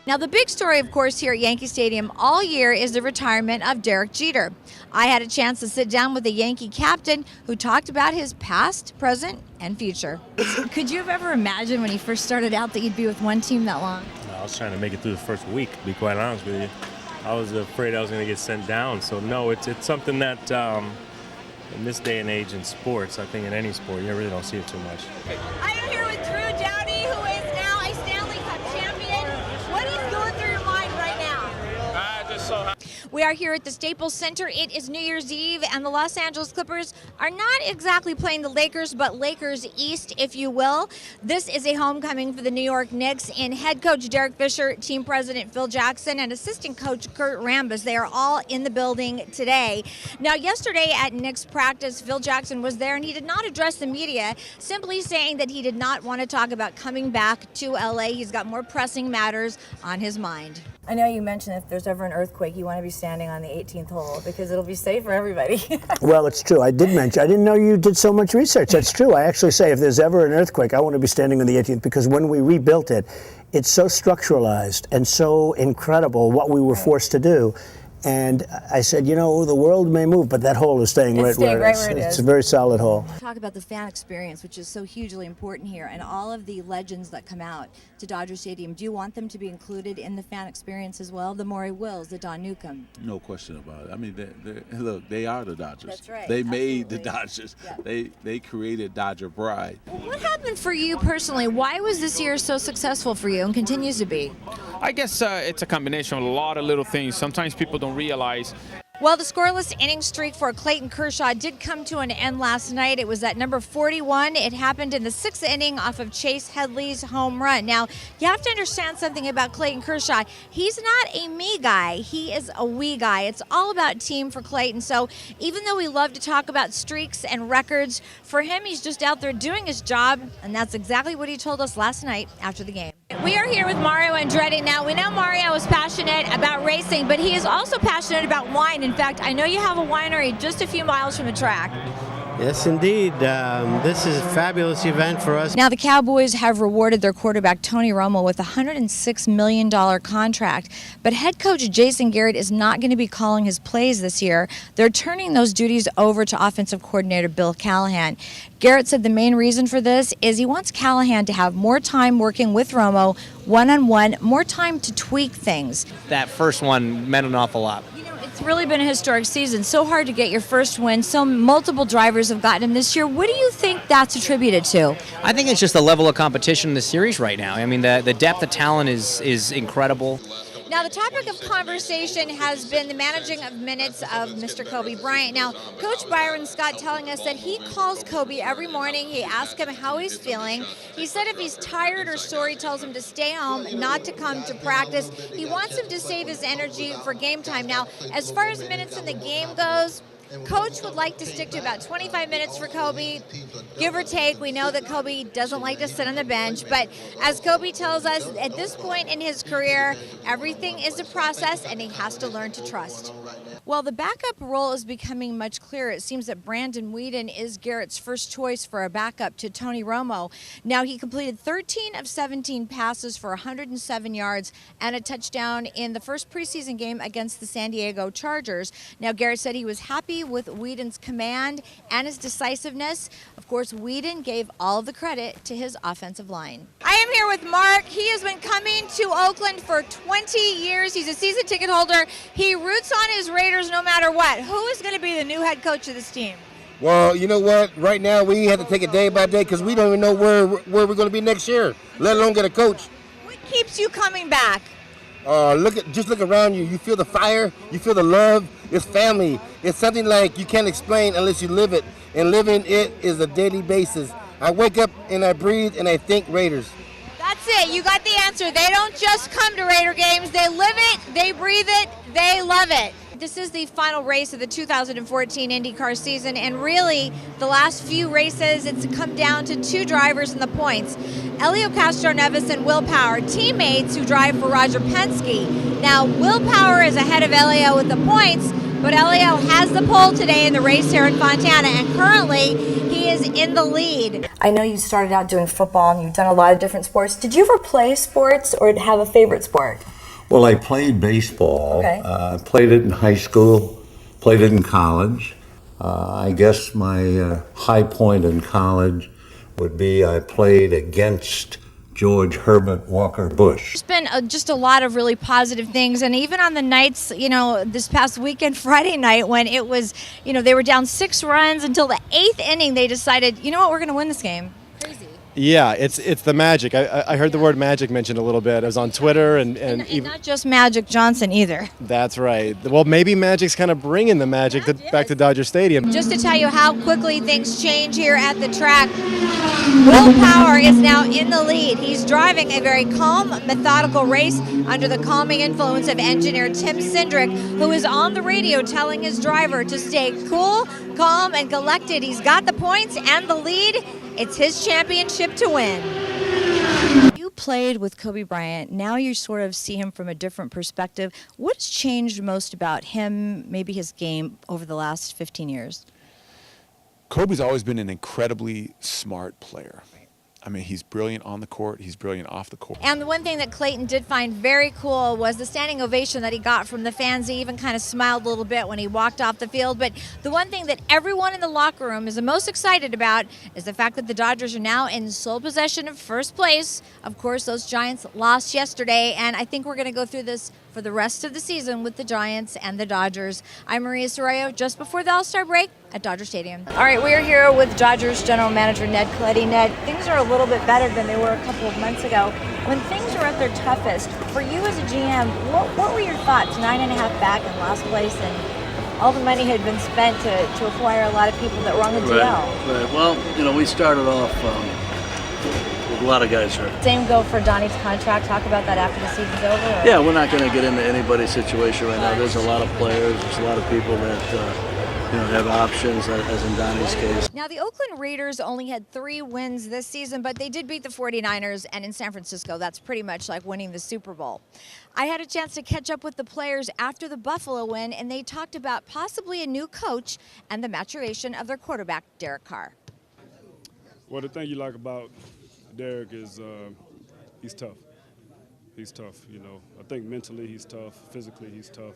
Now, the big story, of course, here at Yankee Stadium all year is the retirement of Derek Jeter. I had a chance to sit down with the Yankee captain who talked about his past, present, and future. Could you have ever imagined when he first started out that you'd be with one team that long? I was trying to make it through the first week, to be quite honest with you. I was afraid I was going to get sent down. So, no, it's something that in this day and age in sports, I think in any sport, you really don't see it too much. I am here with Drew Doughty, who is now a Stanley Cup champion. What is going through your mind right now? Just so happy. We are here at the Staples Center. It is New Year's Eve, and the Los Angeles Clippers are not exactly playing the Lakers, but Lakers East, if you will. This is a homecoming for the New York Knicks, and head coach Derek Fisher, team president Phil Jackson, and assistant coach Kurt Rambis. They are all in the building today. Now, yesterday at Knicks practice, Phil Jackson was there, and he did not address the media, simply saying that he did not want to talk about coming back to LA. He's got more pressing matters on his mind. I know you mentioned if there's ever an earthquake, you want to be standing on the 18th hole because it'll be safe for everybody. Well, it's true. I did mention, I didn't know you did so much research. That's true. I actually say if there's ever an earthquake, I want to be standing on the 18th because when we rebuilt it, it's so structuralized and so incredible what we were forced to do. And I said, you know, the world may move, but that hole is staying right where it is. It's a very solid hole. Talk about the fan experience, which is so hugely important here, and all of the legends that come out to Dodger Stadium. Do you want them to be included in the fan experience as well? The Maury Wills, the Don Newcomb. No question about it. I mean, look, they are the Dodgers. That's right. They Absolutely. made the Dodgers. Yeah. They created Dodger Bride. What happened for you personally? Why was this year so successful for you and continues to be? I guess it's a combination of a lot of little things. Sometimes people don't realize. Well, the scoreless inning streak for Clayton Kershaw did come to an end last night. It was at number 41. It happened in the 6th inning off of Chase Headley's home run. Now, you have to understand something about Clayton Kershaw. He's not a me guy. He is a we guy. It's all about team for Clayton. So even though we love to talk about streaks and records, for him, he's just out there doing his job, and that's exactly what he told us last night after the game. We are here with Mario Andretti. Now, we know Mario is passionate about racing, but he is also passionate about wine. In fact, I know you have a winery just a few miles from the track. Yes, indeed. This is a fabulous event for us. Now, the Cowboys have rewarded their quarterback, Tony Romo, with a $106 million contract. But head coach Jason Garrett is not going to be calling his plays this year. They're turning those duties over to offensive coordinator Bill Callahan. Garrett said the main reason for this is he wants Callahan to have more time working with Romo one-on-one, more time to tweak things. That first one meant an awful lot. It's really been a historic season. So hard to get your first win. So multiple drivers have gotten him this year. What do you think that's attributed to? I think it's just the level of competition in the series right now. I mean, the depth of talent is incredible. Now, the topic of conversation has been the managing of minutes of Mr. Kobe Bryant. Now, Coach Byron Scott telling us that he calls Kobe every morning. He asks him how he's feeling. He said if he's tired or sore, he tells him to stay home, not to come to practice. He wants him to save his energy for game time. Now, as far as minutes in the game goes, Coach would like to stick to about 25 minutes for Kobe, give or take. We know that Kobe doesn't like to sit on the bench, but as Kobe tells us, at this point in his career, everything is a process and he has to learn to trust. Well, the backup role is becoming much clearer. It seems that Brandon Whedon is Garrett's first choice for a backup to Tony Romo. Now, he completed 13 of 17 passes for 107 yards and a touchdown in the first preseason game against the San Diego Chargers. Now, Garrett said he was happy with Whedon's command and his decisiveness. Of course, Whedon gave all of the credit to his offensive line. I am here with Mark. He has been coming to Oakland for 20 years. He's a season ticket holder. He roots on his Raiders no matter what. Who is going to be the new head coach of this team? Well, you know what? Right now, we have to take it day by day because we don't even know where we're going to be next year, let alone get a coach. What keeps you coming back? Just look around you. You feel the fire. You feel the love. It's family. It's something like you can't explain unless you live it. And living it is a daily basis. I wake up and I breathe and I think Raiders. That's it. You got the answer. They don't just come to Raider games. They live it. They breathe it. They love it. This is the final race of the 2014 Indy Car season, and really the last few races it's come down to two drivers in the points. Elio Castroneves and Will Power, teammates who drive for Roger Penske. Now, Will Power is ahead of Elio with the points, but Elio has the pole today in the race here in Fontana, and currently he he is in the lead. I know you started out doing football and you've done a lot of different sports. Did you ever play sports or have a favorite sport? Well, I played baseball. Okay. Played it in high school, played it in college. I guess my high point in college would be I played against George Herbert Walker Bush. There's been just a lot of really positive things, and even on the nights, this past weekend, Friday night, when it was, they were down 6 runs until the 8th inning, they decided, you know what, we're going to win this game. Crazy. Yeah, it's the magic. I heard the word magic mentioned a little bit. I was on Twitter and And not just Magic Johnson either. That's right. Well, maybe Magic's kind of bringing the magic back to Dodger Stadium. Just to tell you how quickly things change here at the track, Will Power is now in the lead. He's driving a very calm, methodical race under the calming influence of engineer Tim Cindric, who is on the radio telling his driver to stay cool, calm, and collected. He's got the points and the lead. It's his championship to win. You played with Kobe Bryant. Now you sort of see him from a different perspective. What's changed most about him, maybe his game, over the last 15 years? Kobe's always been an incredibly smart player. I mean, he's brilliant on the court. He's brilliant off the court. And the one thing that Clayton did find very cool was the standing ovation that he got from the fans. He even kind of smiled a little bit when he walked off the field. But the one thing that everyone in the locker room is the most excited about is the fact that the Dodgers are now in sole possession of first place. Of course, those Giants lost yesterday, and I think we're going to go through this for the rest of the season with the Giants and the Dodgers. I'm Maria Serrao, just before the All-Star break at Dodger Stadium. All right, we're here with Dodgers General Manager Ned Colletti. Ned, things are a little bit better than they were a couple of months ago. When things were at their toughest, for you as a GM, what were your thoughts? 9.5 back in last place, and all the money had been spent to acquire a lot of people that were on the DL. Right. Well, we started off with a lot of guys hurt. Same go for Donnie's contract. Talk about that after the season's over. Or? Yeah, we're not going to get into anybody's situation right now. There's a lot of players. There's a lot of people that have options, as in Donnie's case. Now, the Oakland Raiders only had 3 wins this season, but they did beat the 49ers, and in San Francisco, that's pretty much like winning the Super Bowl. I had a chance to catch up with the players after the Buffalo win, and they talked about possibly a new coach and the maturation of their quarterback, Derek Carr. Well, the thing you like about Derek is he's tough. He's tough, I think mentally he's tough, physically he's tough.